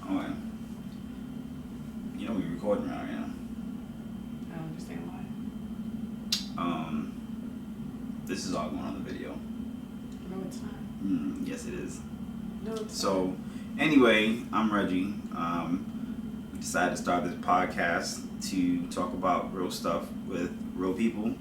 Okay. You know we recording right now. I don't understand why. This is all going on the video. No, it's not. Yes, it is. No, it's So, anyway, I'm Reggie. We decided to start this podcast to talk about real stuff with real people.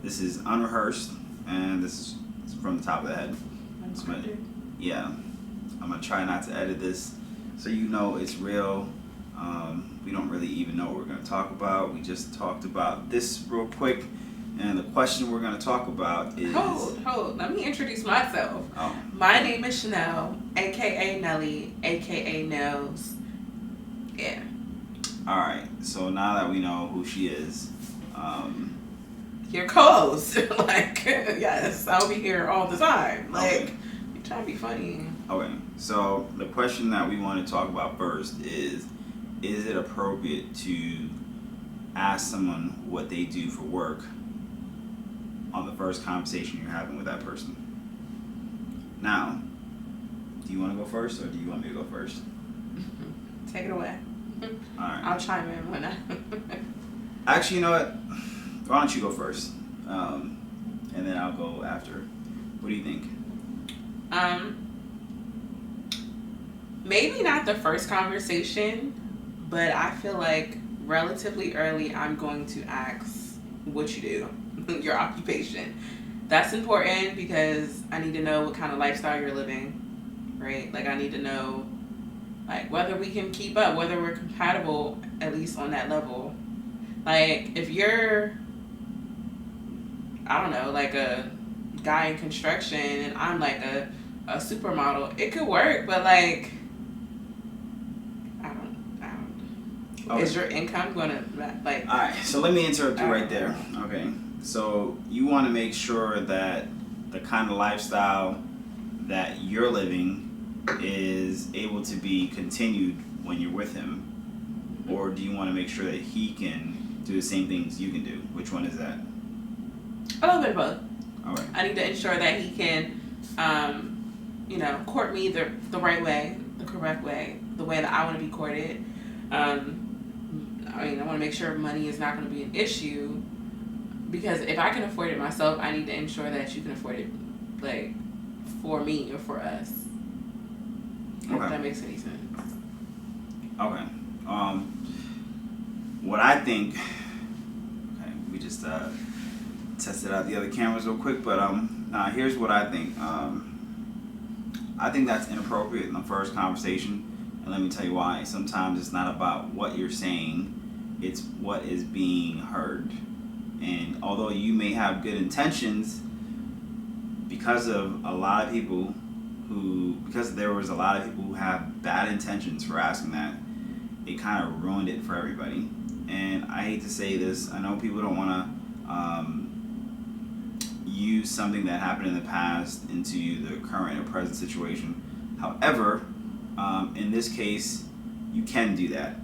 This is unrehearsed, and this is from the top of the head. not. Unscripted. Yeah, I'm gonna try not to edit this, so you know it's real. We don't really even know what we're gonna talk about. We just talked about this real quick, and the question we're gonna talk about is. Hold. Let me introduce myself. Oh. My name is Chanel, aka Nelly, aka Nels. Yeah. All right. So now that we know who she is, Your co-host. Like, yes, I'll be here all the time. Like, Okay. you trying to be funny. okay. So the question that we want to talk about first is it appropriate to ask someone what they do for work on the first conversation you're having with that person? Now, do you want to go first, or do you want me to go first? Take it away. All right. I'll chime in when I. Actually, you know what? Why don't you go first, and then I'll go after. What do you think? Maybe not the first conversation, but I feel like relatively early I'm going to ask what you do, your occupation. That's important because I need to know what kind of lifestyle you're living, right? Like I need to know like whether we can keep up, whether we're compatible at least on that level. Like if you're I don't know, like a guy in construction and I'm like a supermodel, it could work, but like I don't. Okay. Is your income gonna like? All right, so let me interrupt you All right right. there. Okay, so you want to make sure that the kind of lifestyle that you're living is able to be continued when you're with him, or do you want to make sure that he can do the same things you can do? Which one is that? A little bit of both. All right. I need to ensure that he can, court me the right way, the correct way, the way that I want to be courted. I want to make sure money is not going to be an issue because if I can afford it myself, I need to ensure that you can afford it, like, for me or for us. If Okay. that makes any sense. Okay. What I think. Okay, we just tested out the other cameras real quick, but here's what I think. I think that's inappropriate in the first conversation, and let me tell you why. Sometimes it's not about what you're saying, it's what is being heard. And although you may have good intentions, because there was a lot of people who have bad intentions for asking that, it kind of ruined it for everybody. And I hate to say this, I know people don't want to use something that happened in the past into the current or present situation. However, in this case, you can do that.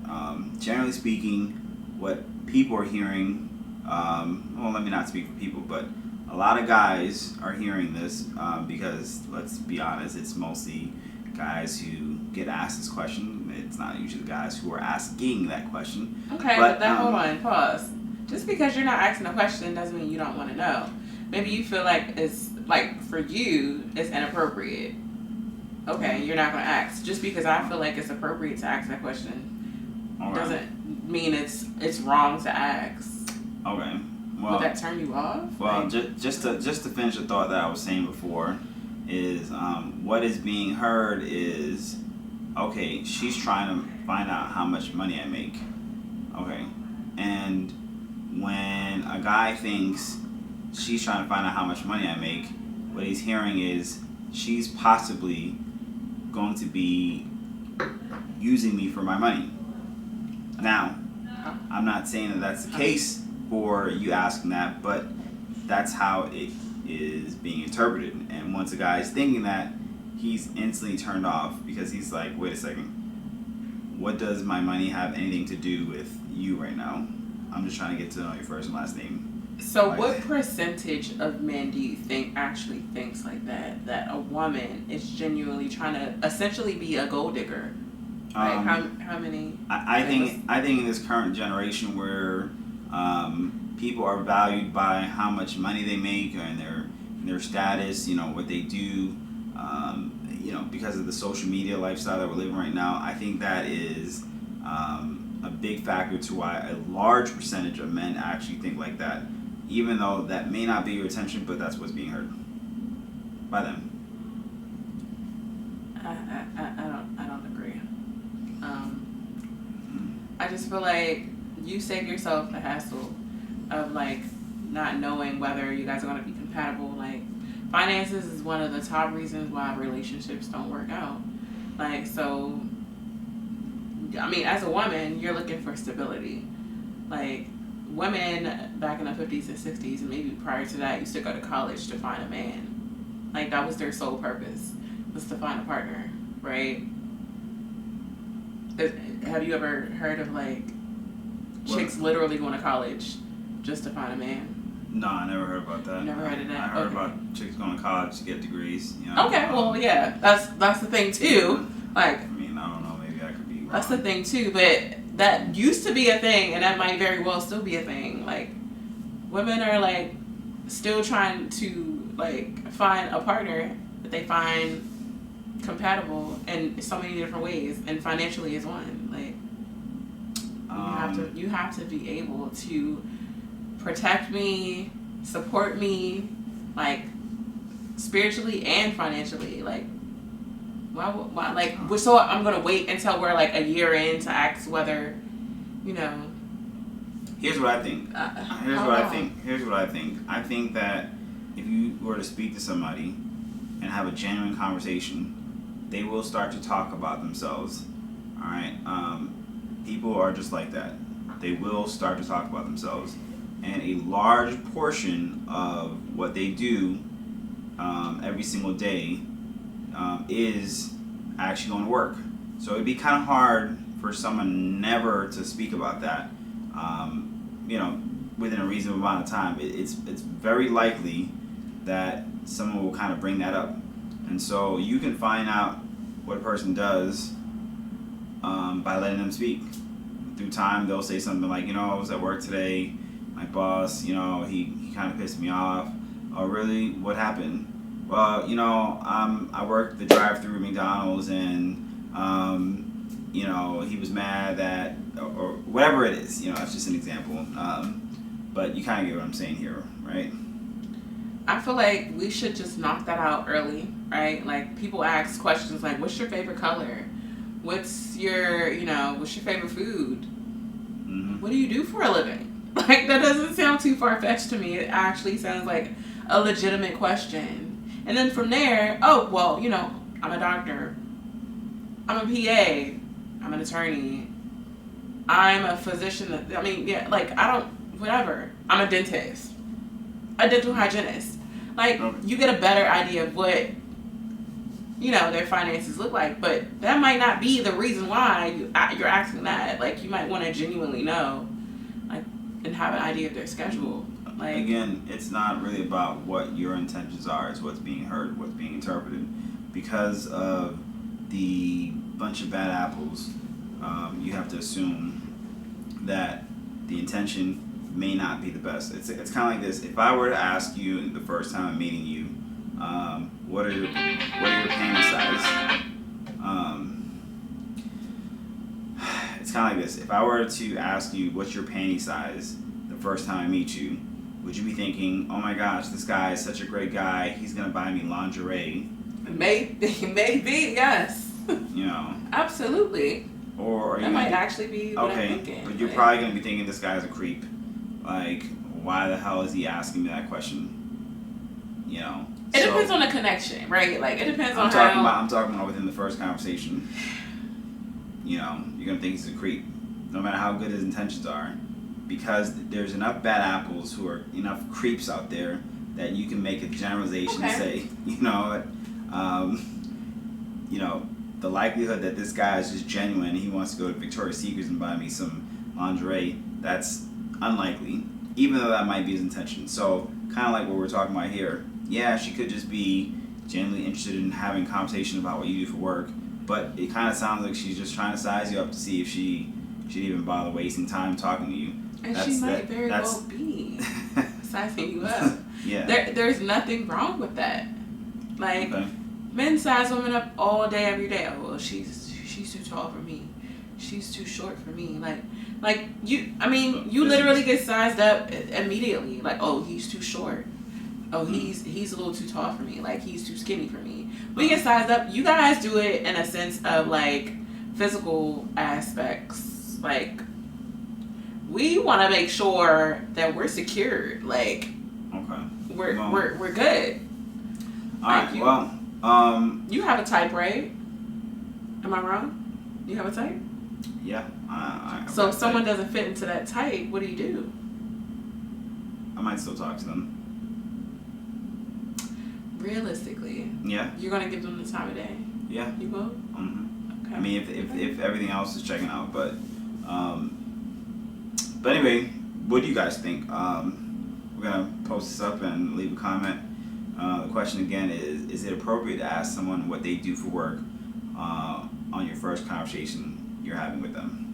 Generally speaking, what people are hearing, let me not speak for people, but a lot of guys are hearing this because, let's be honest, it's mostly guys who get asked this question. It's not usually the guys who are asking that question. Okay, but then hold on, pause. Just because you're not asking a question doesn't mean you don't want to know. Maybe you feel like it's, like, for you, it's inappropriate. Okay, you're not going to ask. Just because I feel like it's appropriate to ask that question doesn't mean it's wrong to ask. Okay. Well, would that turn you off? Well, like, just to finish the thought that I was saying before is what is being heard is, okay, she's trying to find out how much money I make. Okay. And when a guy thinks she's trying to find out how much money I make, what he's hearing is she's possibly going to be using me for my money. Now, I'm not saying that that's the case for you asking that, but that's how it is being interpreted. And once a guy is thinking that, he's instantly turned off because he's like, wait a second, what does my money have anything to do with you right now? I'm just trying to get to know your first and last name. So what percentage of men do you think actually thinks like that? That a woman is genuinely trying to essentially be a gold digger? Like how many? I think in this current generation where people are valued by how much money they make and their status, what they do, because of the social media lifestyle that we're living right now. I think that is a big factor to why a large percentage of men actually think like that, even though that may not be your intention, but that's what's being heard by them. I don't agree. I just feel like you save yourself the hassle of like not knowing whether you guys are going to be compatible. Like finances is one of the top reasons why relationships don't work out. Like, so I mean, as a woman, you're looking for stability. Like women back in the 50s and 60s and maybe prior to that used to go to college to find a man. Like that was their sole purpose, was to find a partner, right? Have you ever heard of like chicks literally going to college just to find a man? No, I never heard about that. You never heard of that? I heard about chicks going to college to get degrees. Okay, well, yeah, that's the thing too. Like, I mean, I don't know, maybe I could be wrong. That's the thing too, but that used to be a thing, and that might very well still be a thing. Like, women are like still trying to like find a partner that they find compatible in so many different ways, and financially is one. Like, you have to be able to protect me, support me, like spiritually and financially. Like, why? Like, so I'm gonna wait until we're like a year in to ask whether, Here's what I think. Here's what I think. I think that if you were to speak to somebody and have a genuine conversation, they will start to talk about themselves. All right. People are just like that. They will start to talk about themselves, and a large portion of what they do every single day is actually going to work. So it'd be kind of hard for someone never to speak about that. Within a reasonable amount of time, it's very likely that someone will kind of bring that up, and so you can find out what a person does by letting them speak. Through time, they'll say something like, I was at work today, my boss, he kind of pissed me off. Oh, really? What happened? Well, I worked the drive-through at McDonald's, and he was mad that, or whatever it is. It's just an example. But you kind of get what I'm saying here, right? I feel like we should just knock that out early, right? Like, people ask questions like, what's your favorite color? What's your favorite food? Mm-hmm. What do you do for a living? Like, that doesn't sound too far-fetched to me. It actually sounds like a legitimate question. And then from there, I'm a doctor. I'm a PA. I'm an attorney. I'm a physician. Whatever. I'm a dentist. A dental hygienist. Like, you get a better idea of what, their finances look like. But that might not be the reason why you're asking that. Like, you might want to genuinely know, like, and have an idea of their schedule. Like, again, it's not really about what your intentions are. It's what's being heard, what's being interpreted. Because of the bunch of bad apples, you have to assume that the intention may not be the best. It's kind of like this. If I were to ask you the first time I'm meeting you, what are your panty size? It's kind of like this. If I were to ask you what's your panty size the first time I meet you, would you be thinking, oh my gosh, this guy is such a great guy, he's gonna buy me lingerie? Maybe, yes. Absolutely. Or that might actually be what I'm thinking. But you're probably gonna be thinking this guy's a creep. Like, why the hell is he asking me that question? It depends on the connection, right? Like, it depends on I'm talking about within the first conversation. You're gonna think he's a creep, no matter how good his intentions are, because there's enough bad apples who are enough creeps out there that you can make a generalization and say, the likelihood that this guy is just genuine and he wants to go to Victoria's Secrets and buy me some lingerie, that's unlikely, even though that might be his intention. So, kind of like what we're talking about here. Yeah, she could just be genuinely interested in having a conversation about what you do for work, but it kind of sounds like she's just trying to size you up to see if she should even bother wasting time talking to you. And she might very well be sizing you up. Yeah. There's nothing wrong with that. Like, Okay. men size women up all day, every day. Oh, well, she's too tall for me. She's too short for me. Like you. I mean, you literally get sized up immediately. Like, oh, he's too short. Oh, he's a little too tall for me. Like, he's too skinny for me. We get sized up. You guys do it in a sense of like physical aspects. Like, we want to make sure that we're secured. Like, Okay. we're good. All right. You have a type, right? Am I wrong? You have a type? Yeah. So if someone doesn't fit into that type, what do? I might still talk to them. Realistically, Yeah. you're gonna give them the time of day. Yeah. You will. Mm-hmm. Okay. I mean, if everything else is checking out, but anyway, what do you guys think? We're gonna post this up and leave a comment. The question again is it appropriate to ask someone what they do for work on your first conversation you're having with them?